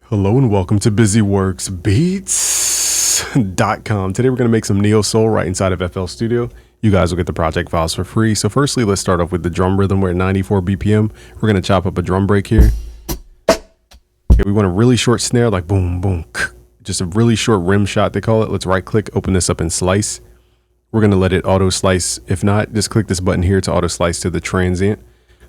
Hello and welcome to busyworksbeats.com. Today we're going to make some neo soul right inside of FL Studio. You guys will get the project files for free. So firstly, let's start off with the drum rhythm. We're at 94 BPM. We're going to chop up a drum break here. Okay, we want a really short snare, like boom, boom, just a really short rim shot, they call it. Let's right click, open this up and slice. We're going to let it auto slice. If not, just click this button here to auto slice to the transient.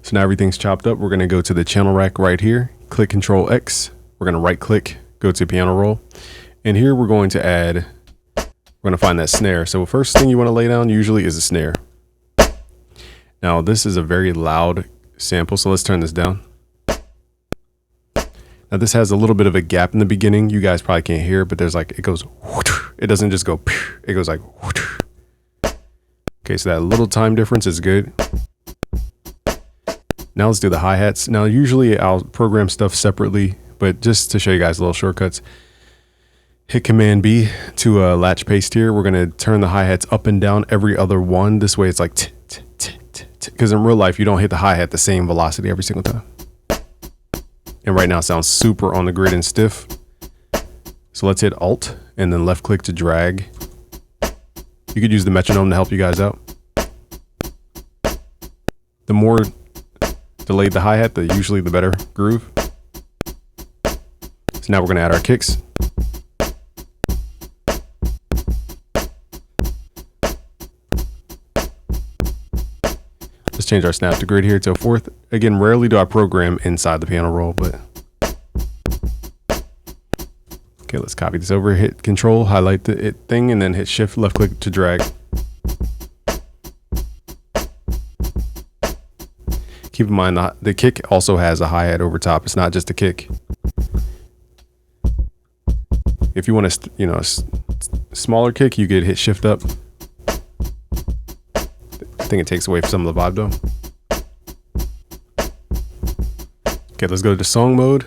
So now everything's chopped up. We're going to go to the channel rack right here, click Control X. We're going to right click, go to piano roll. And here we're going to add, we're going to find that snare. So the first thing you want to lay down usually is a snare. Now this is a very loud sample, so let's turn this down. Now this has a little bit of a gap in the beginning. You guys probably can't hear it, but there's like, it goes, it doesn't just go, it goes like, okay, so that little time difference is good. Now let's do the hi-hats. Now usually I'll program stuff separately, but just to show you guys little shortcuts, hit Command B to latch paste here. We're going to turn the hi-hats up and down every other one. This way it's like, because in real life, you don't hit the hi-hat the same velocity every single time. And right now it sounds super on the grid and stiff. So let's hit Alt and then left click to drag. You could use the metronome to help you guys out. The more delayed the hi-hat, usually the better groove. So now we're going to add our kicks. Let's change our snap to grid here to a fourth. Again, rarely do I program inside the piano roll, but okay, let's copy this over, hit Control, highlight the thing, and then hit Shift, left click to drag. Keep in mind the kick also has a hi-hat over top. It's not just a kick. If you want to, smaller kick, you could hit Shift up. I think it takes away some of the vibe though. Okay, let's go to song mode.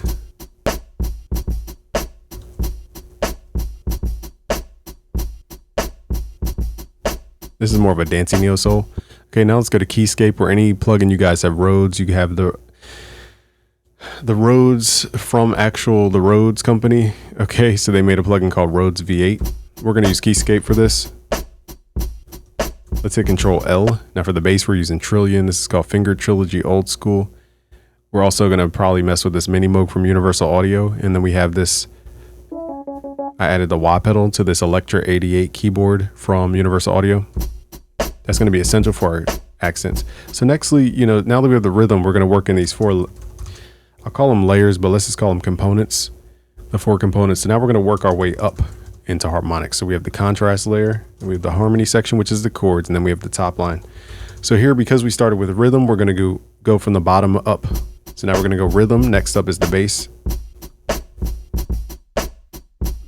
This is more of a dancing neo soul. Okay, now let's go to Keyscape or any plugin you guys have. Rhodes, you have the Rhodes from the Rhodes company. Okay, so they made a plugin called Rhodes V8. We're going to use Keyscape for this. Let's hit Control L. Now for the bass, we're using Trillion. This is called Finger Trilogy Old School. We're also going to probably mess with this Mini Moog from Universal Audio. And then we have this, I added the wah pedal to this Electra 88 keyboard from Universal Audio. That's going to be essential for our accents. So nextly, now that we have the rhythm, we're going to work in these four, I'll call them layers, but let's just call them components, the four components. So now we're going to work our way up into harmonics. So we have the contrast layer, and we have the harmony section, which is the chords, and then we have the top line. So here, because we started with rhythm, we're going to go from the bottom up. So now we're going to go rhythm. Next up is the bass.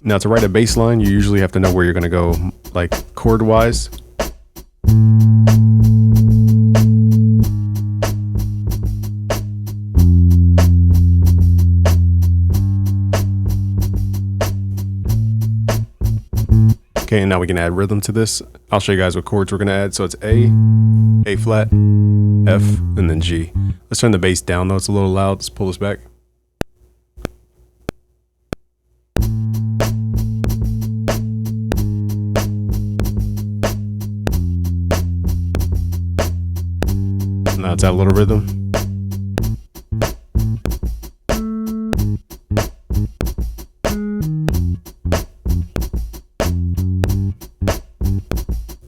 Now to write a bass line, you usually have to know where you're going to go, like chord wise. Okay, and now we can add rhythm to this. I'll show you guys what chords we're going to add. So it's A flat, F, and then G. Let's turn the bass down though. It's a little loud. Let's pull this back. Now let's add a little rhythm.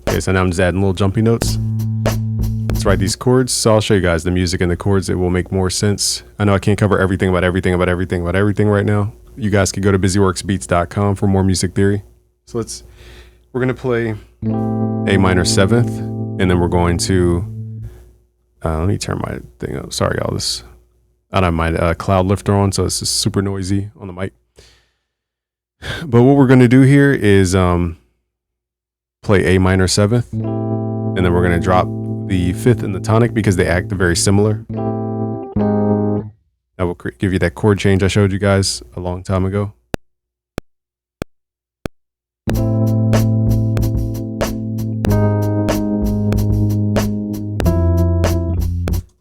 Okay, so now I'm just adding little jumpy notes. Let's write these chords. So I'll show you guys the music and the chords. It will make more sense. I know I can't cover everything about everything right now. You guys can go to busyworksbeats.com for more music theory. So we're going to play A minor 7th, and then we're going to, let me turn my thing up. Sorry, all this. I don't have my cloud lifter on, so it's just super noisy on the mic. But what we're going to do here is play A minor 7th, and then we're going to drop the 5th and the tonic because they act very similar. That will give you that chord change I showed you guys a long time ago.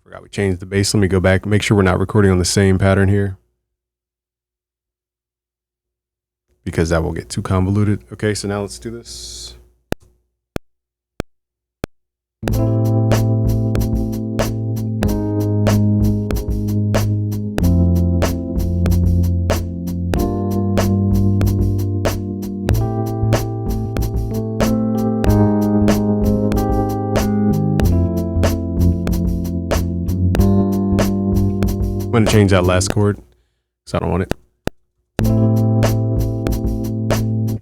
Forgot we changed the bass. Let me go back, make sure we're not recording on the same pattern here. because that will get too convoluted. Okay, so now let's do this. I'm going to change that last chord because I don't want it.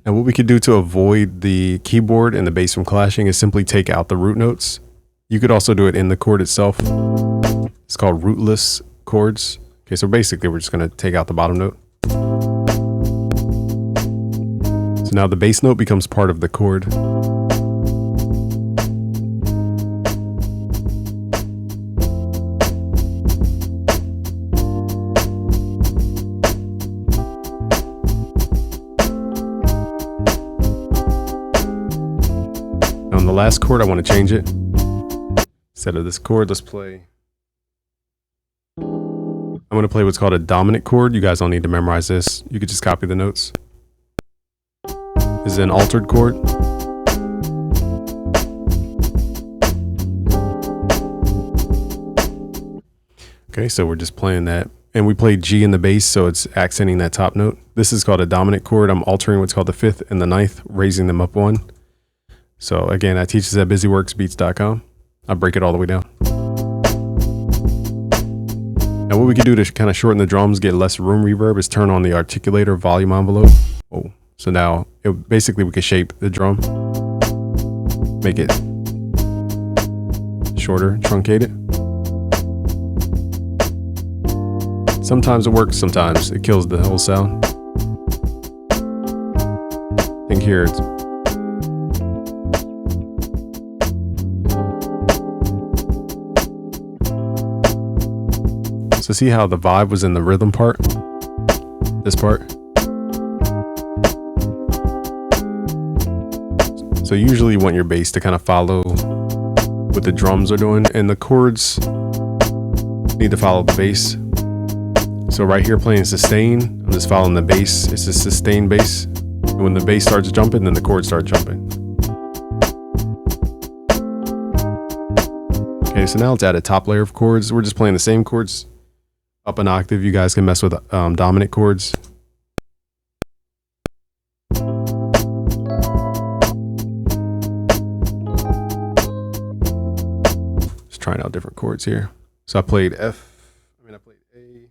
And what we could do to avoid the keyboard and the bass from clashing is simply take out the root notes. You could also do it in the chord itself. It's called rootless chords. Okay, so basically we're just going to take out the bottom note. So now the bass note becomes part of the chord. On the last chord, I want to change it. Instead of this chord, let's play. I'm going to play what's called a dominant chord. You guys don't need to memorize this. You could just copy the notes. This is an altered chord. Okay, so we're just playing that. And we played G in the bass, so it's accenting that top note. This is called a dominant chord. I'm altering what's called the 5th and the 9th, raising them up 1. So again, I teach this at busyworksbeats.com. I'll break it all the way down. Now what we can do to kind of shorten the drums, get less room reverb, is turn on the articulator volume envelope. Oh, so now basically we can shape the drum, make it shorter, truncate it. Sometimes it works, sometimes it kills the whole sound. I think here it's so see how the vibe was in the rhythm part? This part. So usually you want your bass to kind of follow what the drums are doing, and the chords need to follow the bass. So right here playing sustain, I'm just following the bass. It's a sustained bass. And when the bass starts jumping, then the chords start jumping. Okay, so now let's add a top layer of chords. We're just playing the same chords up an octave. You guys can mess with dominant chords. Just trying out different chords here. So I played F, I played A.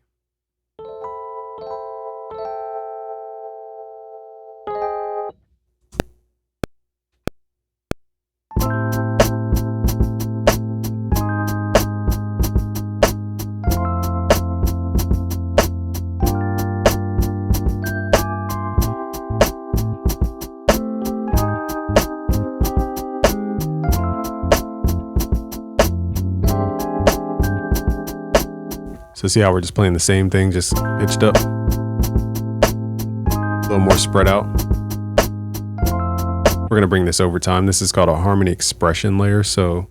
So see how we're just playing the same thing, just pitched up, a little more spread out. We're going to bring this over time. This is called a harmony expression layer. So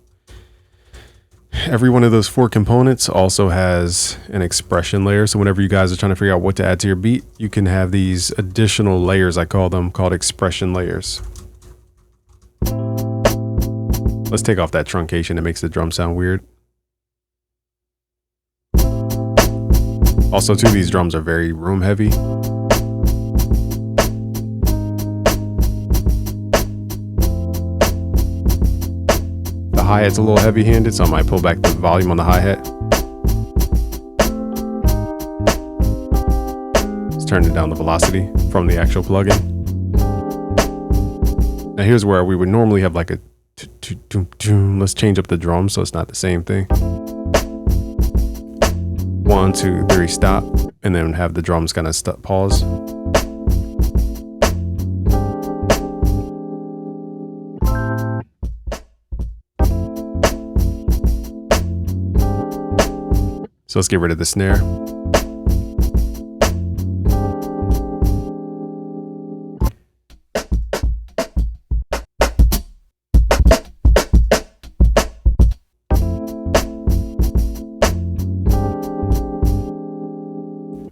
every one of those 4 components also has an expression layer. So whenever you guys are trying to figure out what to add to your beat, you can have these additional layers, I call them, called expression layers. Let's take off that truncation. It makes the drum sound weird. Also, too, these drums are very room heavy. The hi-hat's a little heavy handed, so I might pull back the volume on the hi-hat. Let's turn it down the velocity from the actual plugin. Now here's where we would normally have like a let's change up the drum so it's not the same thing. 1, 2, 3, stop, and then have the drums kind of pause. So let's get rid of the snare.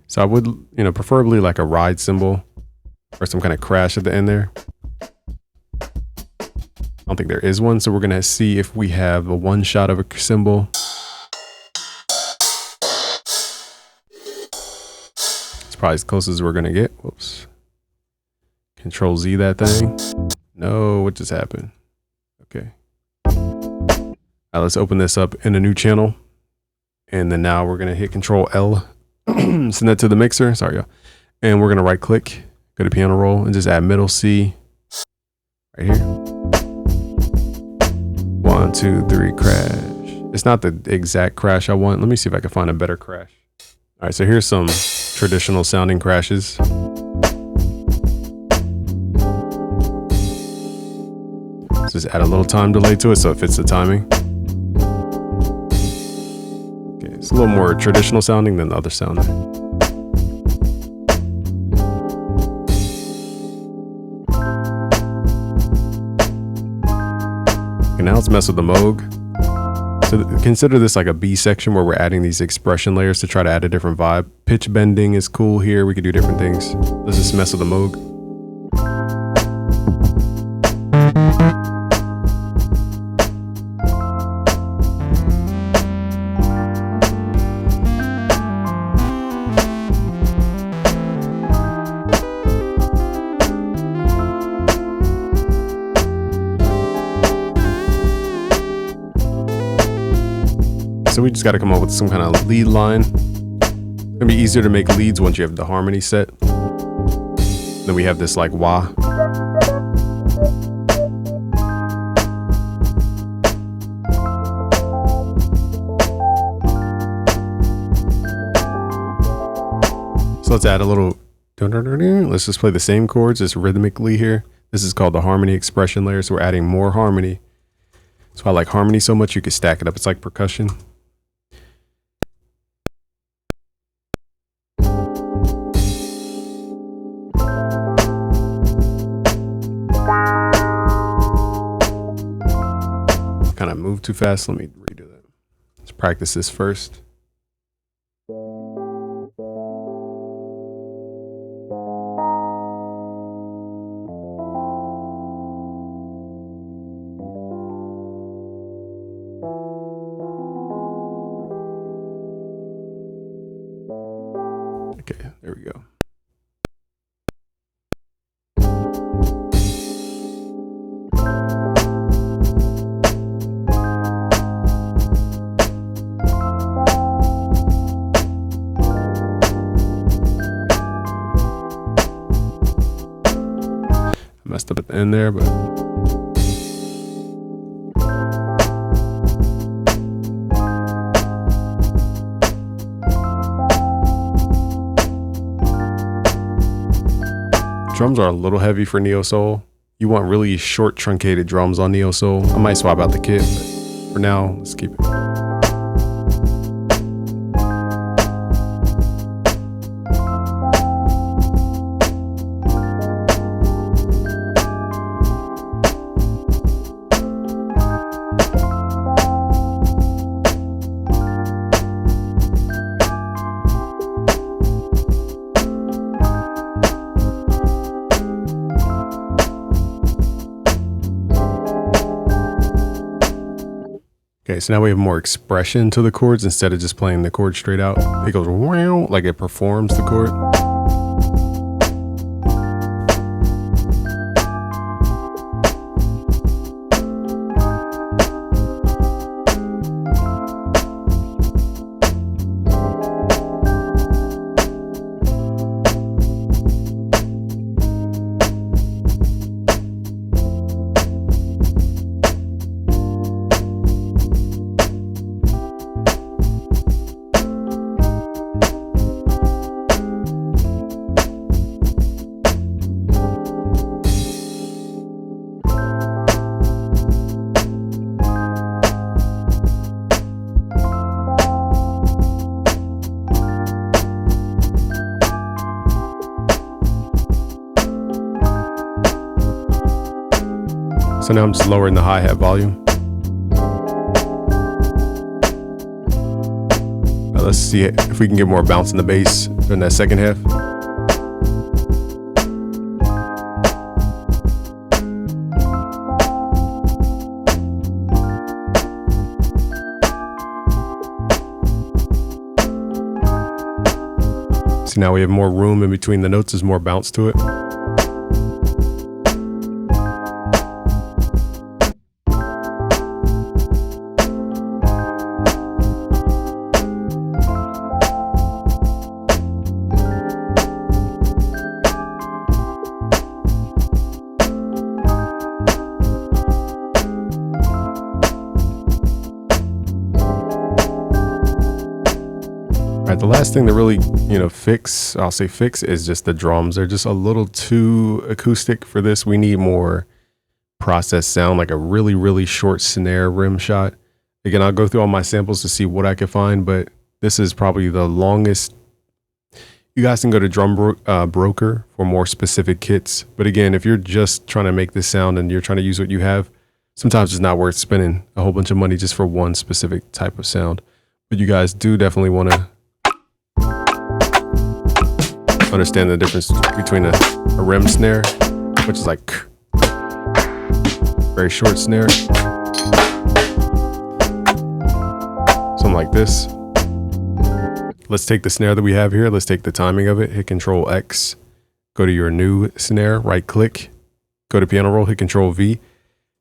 So I would, preferably like a ride cymbal or some kind of crash at the end there. I don't think there is one, so we're gonna see if we have a one shot of a cymbal. It's probably as close as we're gonna get. Whoops. Control Z that thing. No, what just happened? Okay. All right, let's open this up in a new channel. And then now we're gonna hit Control L, send that to the mixer. Sorry, y'all. And we're gonna right click, go to piano roll, and just add middle C right here. 1, 2, 3, crash. It's not the exact crash I want. Let me see if I can find a better crash. All right, so here's some traditional sounding crashes. Let's just add a little time delay to it so it fits the timing. Okay, it's a little more traditional sounding than the other sound there. Okay, now let's mess with the Moog. So consider this like a B section where we're adding these expression layers to try to add a different vibe. Pitch bending is cool here. We could do different things. Let's just mess with the Moog. So we just got to come up with some kind of lead line. It's gonna be easier to make leads once you have the harmony set. Then we have this like wah. So let's add a little. Let's just play the same chords just rhythmically here. This is called the harmony expression layer. So we're adding more harmony. That's why I like harmony so much. You can stack it up. It's like percussion. Kind of moved too fast. Let me redo that. Let's practice this first. Okay, there we go. Messed up at the end there, but drums are a little heavy for neo soul. You want really short truncated drums on neo soul. I might swap out the kit, but for now, let's keep it. Okay, so now we have more expression to the chords instead of just playing the chord straight out. It goes wow, like it performs the chord. So now I'm just lowering the hi-hat volume. Now let's see if we can get more bounce in the bass during that second half. Now we have more room in between the notes, there's more bounce to it. The last thing to really, I'll say fix is just the drums. They're just a little too acoustic for this. We need more processed sound, like a really, really short snare rim shot. Again, I'll go through all my samples to see what I can find, but this is probably the longest. You guys can go to Drum Broker for more specific kits. But again, if you're just trying to make this sound and you're trying to use what you have, sometimes it's not worth spending a whole bunch of money just for one specific type of sound. But you guys do definitely want to understand the difference between a rim snare, which is like very short snare, something like this. Let's take the snare that we have here. Let's take the timing of it. Hit Control X, go to your new snare, right click, go to piano roll, hit Control V,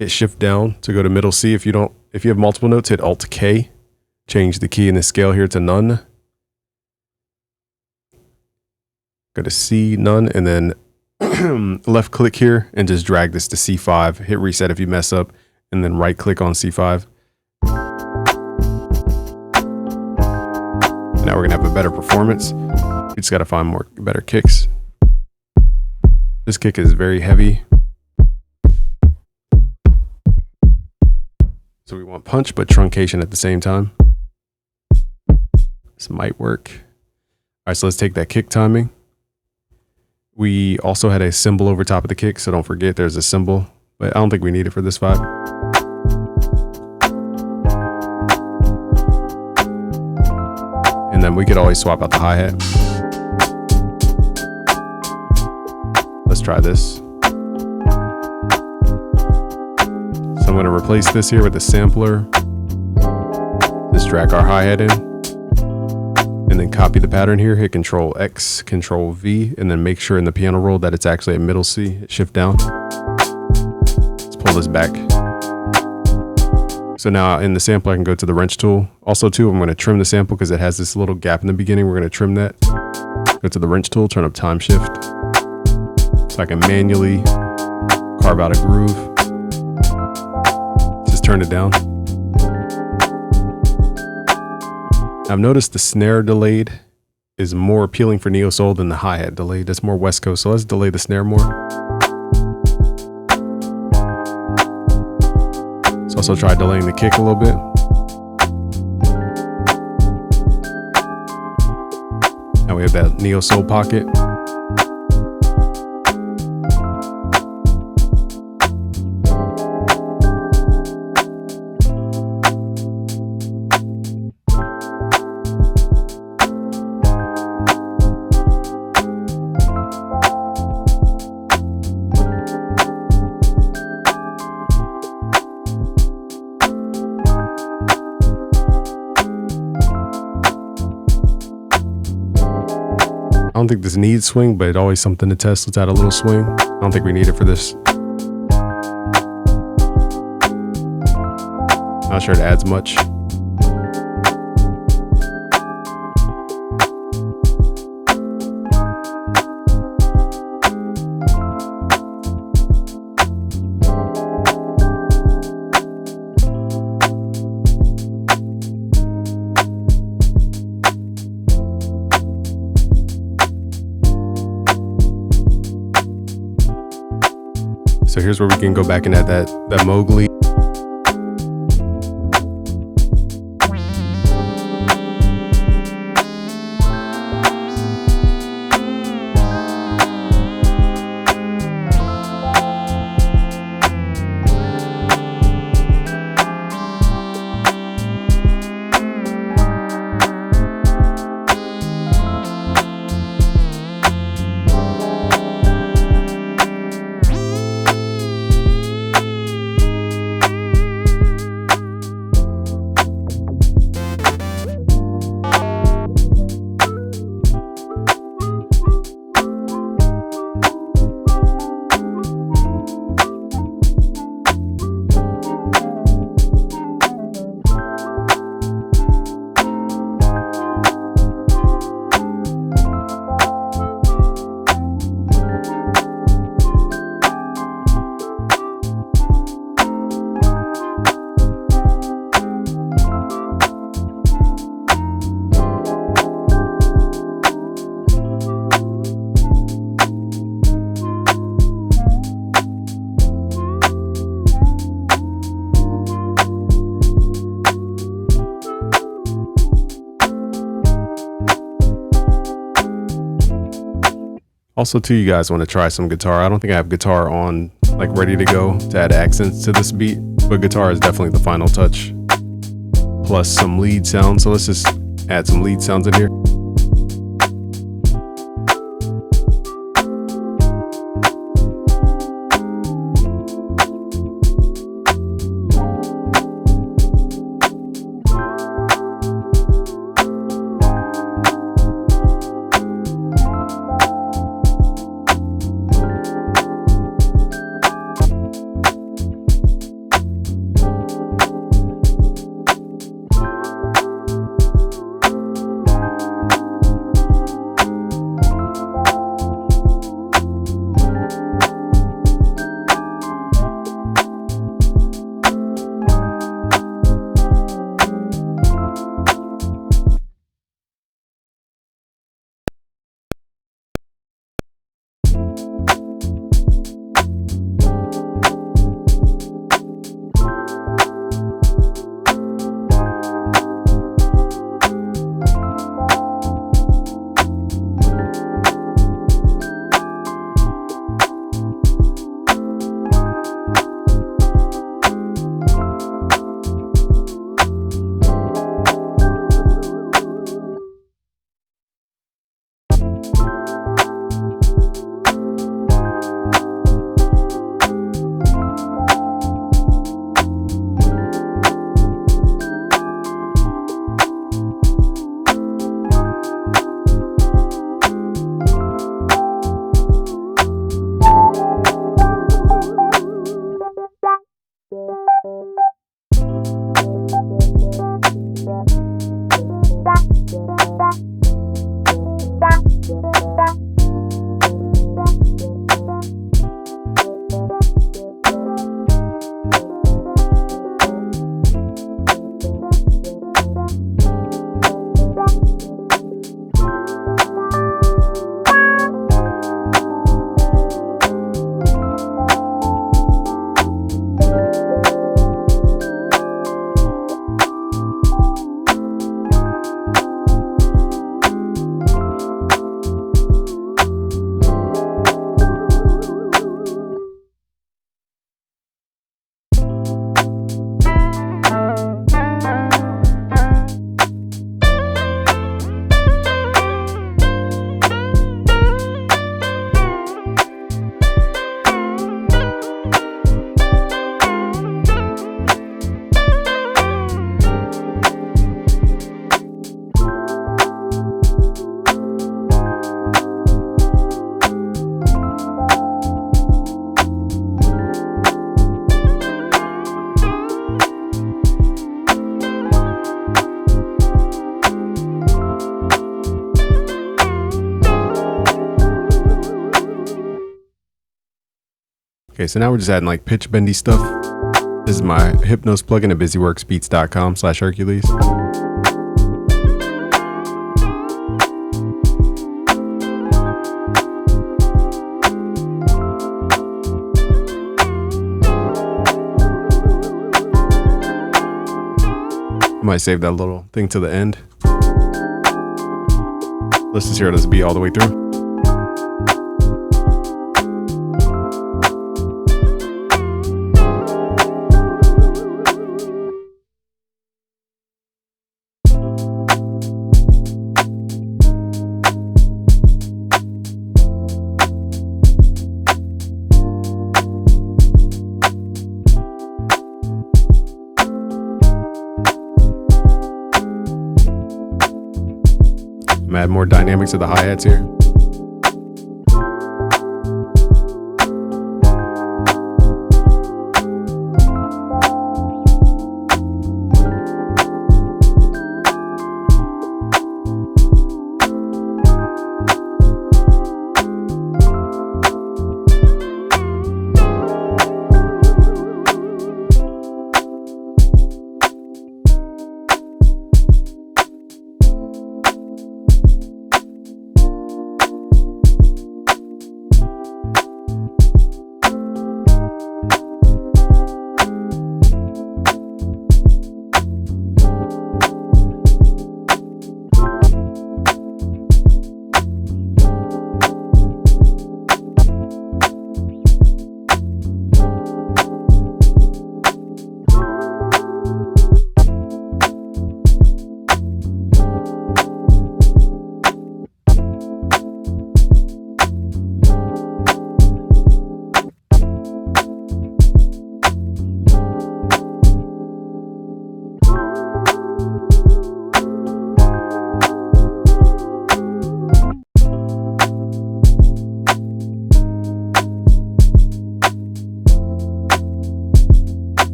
hit Shift down to go to middle C. If you have multiple notes, hit Alt K, change the key in the scale here to none. Go to C, none, and then left click here and just drag this to C5. Hit reset if you mess up, and then right click on C5. And now we're gonna have a better performance. We just gotta find better kicks. This kick is very heavy. So we want punch, but truncation at the same time. This might work. All right, so let's take that kick timing. We also had a cymbal over top of the kick, so don't forget there's a cymbal, but I don't think we need it for this vibe. And then we could always swap out the hi-hat. Let's try this. So I'm going to replace this here with a sampler. Just drag our hi-hat in. And then copy the pattern here, hit Control X, Control V, and then make sure in the piano roll that it's actually at middle C. Hit Shift down. Let's pull this back. So now in the sampler, I can go to the wrench tool. Also too, I'm going to trim the sample because it has this little gap in the beginning. We're going to trim that. Go to the wrench tool, turn up time shift. So I can manually carve out a groove. Just turn it down. I've noticed the snare delayed is more appealing for neo soul than the hi-hat delayed. That's more West Coast. So let's delay the snare more. Let's also try delaying the kick a little bit. Now we have that neo soul pocket. I don't think this needs swing, but it's always something to test. Let's add a little swing. I don't think we need it for this. Not sure it adds much. So here's where we can go back and add that Mowgli. Also, too, you guys want to try some guitar. I don't think I have guitar on, like, ready to go to add accents to this beat, but guitar is definitely the final touch. Plus some lead sounds. So let's just add some lead sounds in here. Okay, so now we're just adding like pitch bendy stuff. This is my Hypnos plugin at busyworksbeats.com/Hercules. I might save that little thing to the end. Let's just hear this beat all the way through. Add more dynamics to the hi-hats here.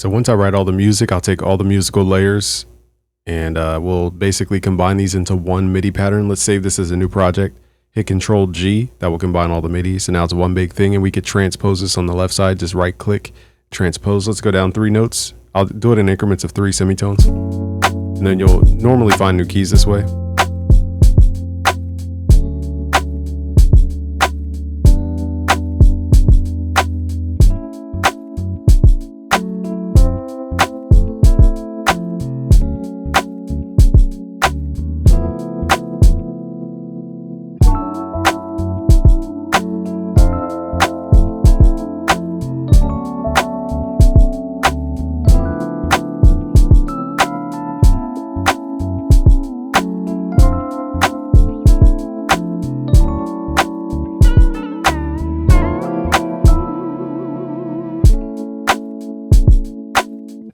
So once I write all the music, I'll take all the musical layers and we'll basically combine these into one MIDI pattern. Let's save this as a new project. Hit Control G, that will combine all the MIDI. So now it's one big thing, and we could transpose this on the left side. Just right click, transpose. Let's go down 3 notes. I'll do it in increments of 3 semitones. And then you'll normally find new keys this way.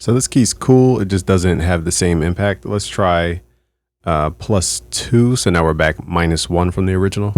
So this key's cool, it just doesn't have the same impact. Let's try +2, so now we're back -1 from the original.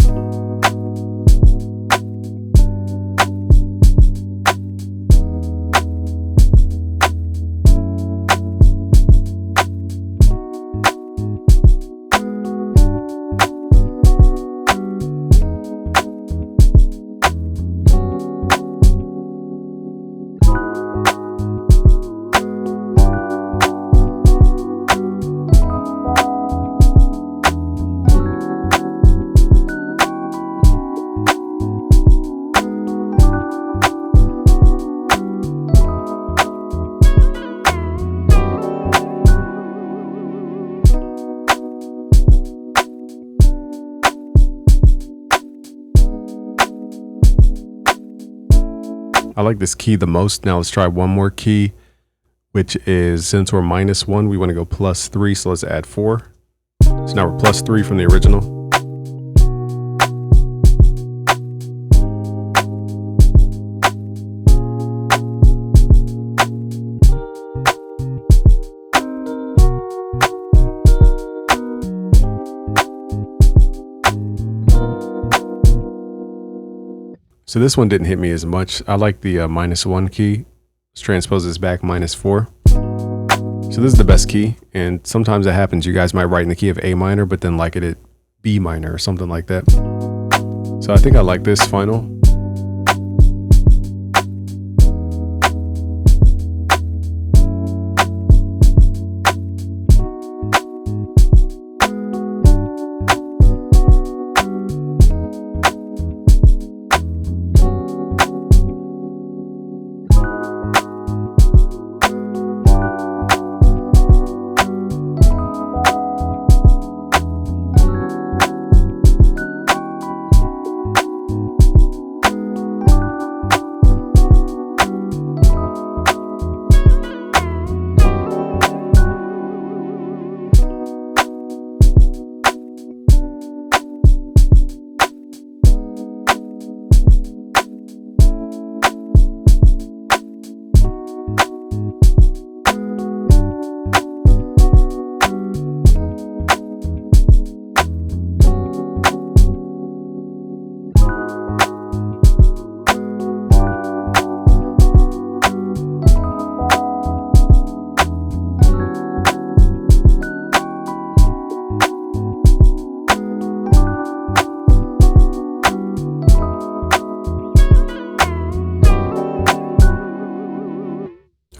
I like this key the most. Now let's try one more key, which is, since we're -1, we want to go +3, so let's add 4. So now we're +3 from the original. So this one didn't hit me as much. I like the -1 key. Let's transpose this back -4. So this is the best key, and sometimes it happens. You guys might write in the key of A minor, but then like it at B minor or something like that. So I think I like this final.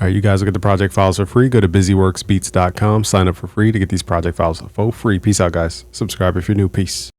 All right, you guys will get the project files for free. Go to busyworksbeats.com, sign up for free to get these project files for free. Peace out, guys. Subscribe if you're new. Peace.